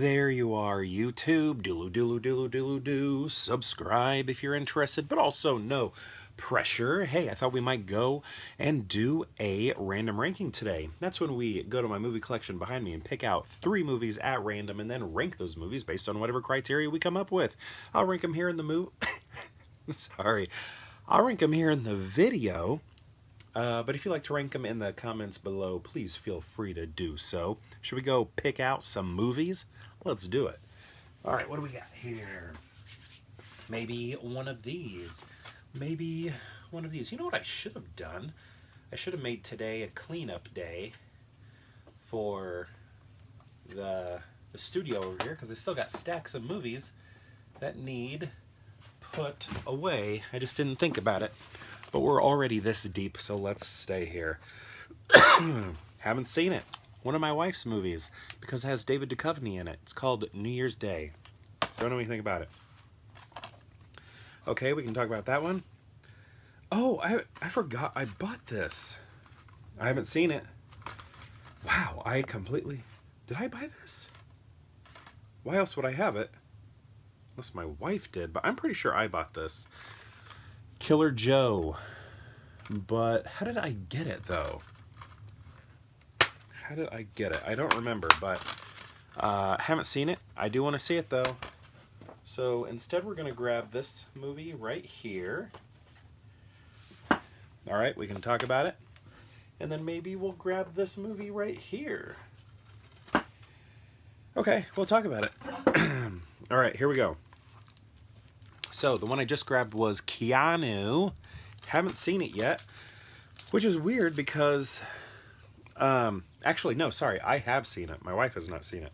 There you are, YouTube. Do. Subscribe if you're interested, but also no pressure. Hey, I thought we might go and do a random ranking today. That's when we go to my movie collection behind me and pick out 3 movies at random and then rank those movies based on whatever criteria we come up with. I'll rank them here in the Sorry. I'll rank them here in the video. But if you'd like to rank them in the comments below, please feel free to do so. Should we go pick out some movies? Let's do it. All right, what do we got here? Maybe one of these. Maybe one of these. You know what I should have done? I should have made today a cleanup day for the studio over here, because I still got stacks of movies that need put away. I just didn't think about it. But we're already this deep, so let's stay here. Haven't seen it. One of my wife's movies, because it has David Duchovny in it. It's called New Year's Day. Don't know anything about it. Okay, we can talk about that one. Oh, I forgot I bought this. I haven't seen it. Wow, Did I buy this? Why else would I have it? Unless my wife did, but I'm pretty sure I bought this. Killer Joe. But how did I get it, though? How did I get it? I don't remember, but haven't seen it. I do want to see it, though. So instead, we're going to grab this movie right here. All right, we can talk about it. And then maybe we'll grab this movie right here. Okay, we'll talk about it. All right, here we go. So the one I just grabbed was Keanu. Haven't seen it yet, which is weird because, actually, no, sorry, I have seen it. My wife has not seen it,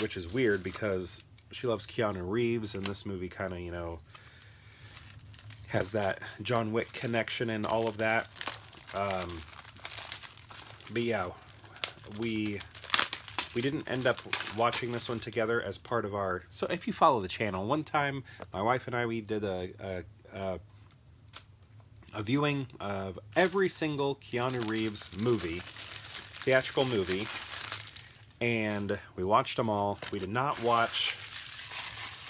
which is weird because she loves Keanu Reeves, and this movie kind of, you know, has that John Wick connection and all of that. But yeah, we didn't end up watching this one together as part of our... So if you follow the channel, one time my wife and I, we did a viewing of every single Keanu Reeves movie, theatrical movie, and we watched them all. We did not watch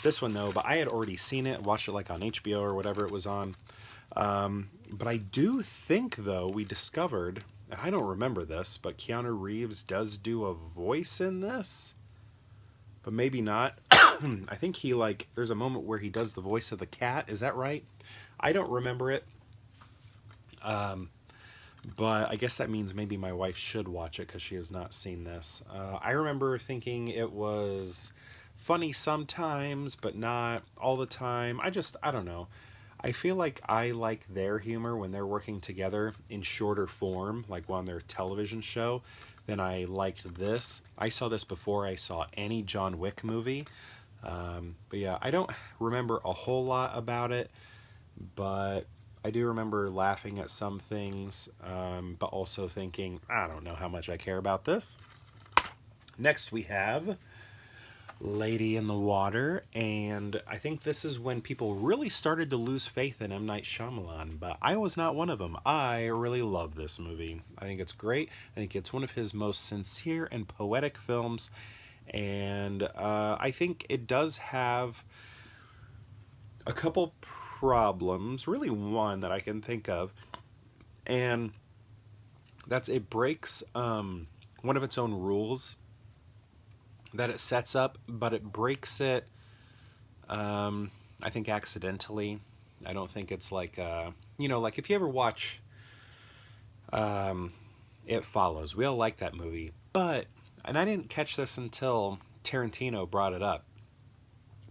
this one, though, but I had already seen it, watched it like on HBO or whatever it was on. But I do think, though, we discovered... And I don't remember this, but Keanu Reeves does do a voice in this. But maybe not. I think he, there's a moment where he does the voice of the cat. Is that right? I don't remember it. But I guess that means maybe my wife should watch it because she has not seen this. I remember thinking it was funny sometimes, but not all the time. I don't know. I feel like I like their humor when they're working together in shorter form, like on their television show, than I liked this. I saw this before I saw any John Wick movie. But yeah, I don't remember a whole lot about it, but I do remember laughing at some things, but also thinking, I don't know how much I care about this. Next we have Lady in the Water, and I think this is when people really started to lose faith in M. Night Shyamalan, but I was not one of them. I really love this movie. I think it's great. I think it's one of his most sincere and poetic films, and I think it does have a couple problems, really one that I can think of, and that's it breaks one of its own rules that it sets up, but it breaks it, I think, accidentally. I don't think it's like, you know, like if you ever watch It Follows, we all like that movie, but, and I didn't catch this until Tarantino brought it up,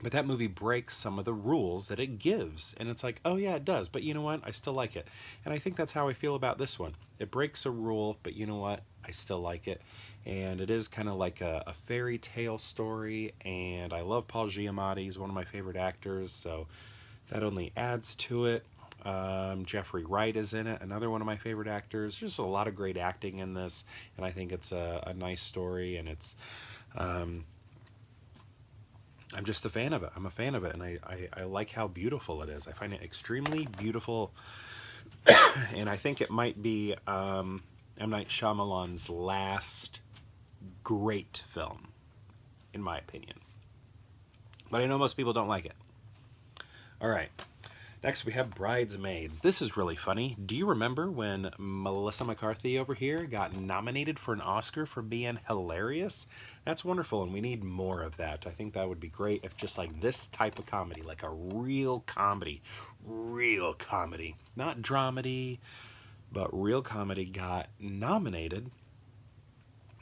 but that movie breaks some of the rules that it gives, and it's like, oh yeah, it does, but you know what, I still like it. And I think that's how I feel about this one. It breaks a rule, but you know what, I still like it. And it is kind of like a fairy tale story, and I love Paul Giamatti. He's one of my favorite actors, so that only adds to it. Jeffrey Wright is in it, another one of my favorite actors. Just a lot of great acting in this, and I think it's a nice story, and it's... I'm just a fan of it. I'm a fan of it, and I like how beautiful it is. I find it extremely beautiful, and I think it might be M. Night Shyamalan's last great film, in my opinion. But I know most people don't like it. All right. Next, we have Bridesmaids. This is really funny. Do you remember when Melissa McCarthy over here got nominated for an Oscar for being hilarious? That's wonderful, and we need more of that. I think that would be great if just like this type of comedy, like a real comedy, not dramedy, but real comedy got nominated.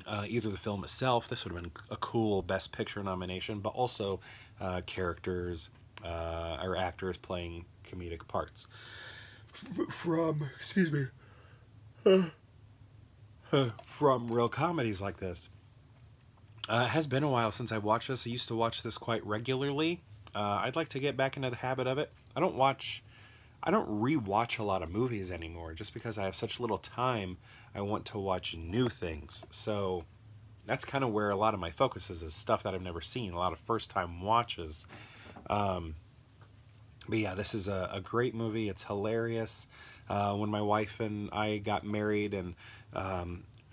Either the film itself, this would have been a cool Best Picture nomination, but also characters or actors playing comedic parts from, excuse me, from real comedies like this. It has been a while since I watched this. I used to watch this quite regularly. I'd like to get back into the habit of it. I don't rewatch a lot of movies anymore just because I have such little time. I want to watch new things. So that's kind of where a lot of my focus is stuff that I've never seen, a lot of first time watches. But yeah, this is a great movie. It's hilarious. When my wife and I got married and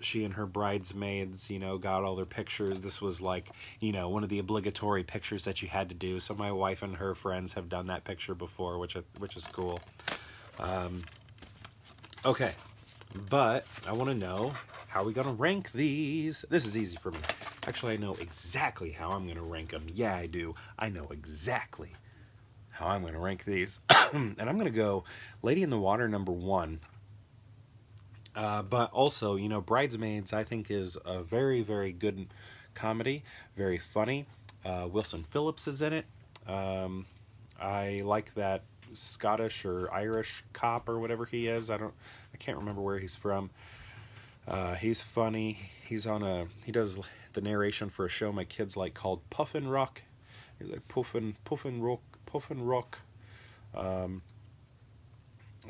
she and her bridesmaids, got all their pictures, this was like, one of the obligatory pictures that you had to do. So my wife and her friends have done that picture before, which is cool. Okay, but I want to know, how are we going to rank these? This is easy for me. Actually, I know exactly how I'm going to rank them. Yeah, I do. I know exactly how I'm going to rank these. And I'm going to go Lady in the Water #1. But also, Bridesmaids, I think, is a very, very good comedy. Very funny. Wilson Phillips is in it. I like that Scottish or Irish cop or whatever he is. I can't remember where he's from. He's funny. He does the narration for a show my kids like called Puffin Rock. He's like Puffin Rock.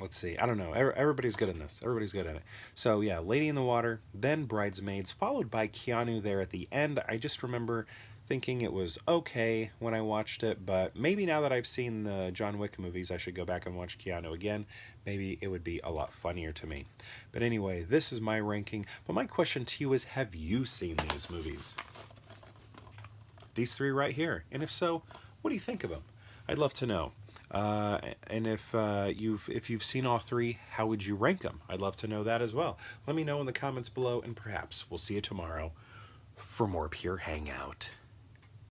Let's see. I don't know. Everybody's good in this. Everybody's good at it. So yeah, Lady in the Water, then Bridesmaids, followed by Keanu there at the end. I just remember thinking it was okay when I watched it, but maybe now that I've seen the John Wick movies, I should go back and watch Keanu again. Maybe it would be a lot funnier to me. But anyway, this is my ranking. But my question to you is, have you seen these movies? These three right here. And if so, what do you think of them? I'd love to know. And if you've seen all three, how would you rank them? I'd love to know that as well. Let me know in the comments below, and perhaps we'll see you tomorrow for more Pure Hangout.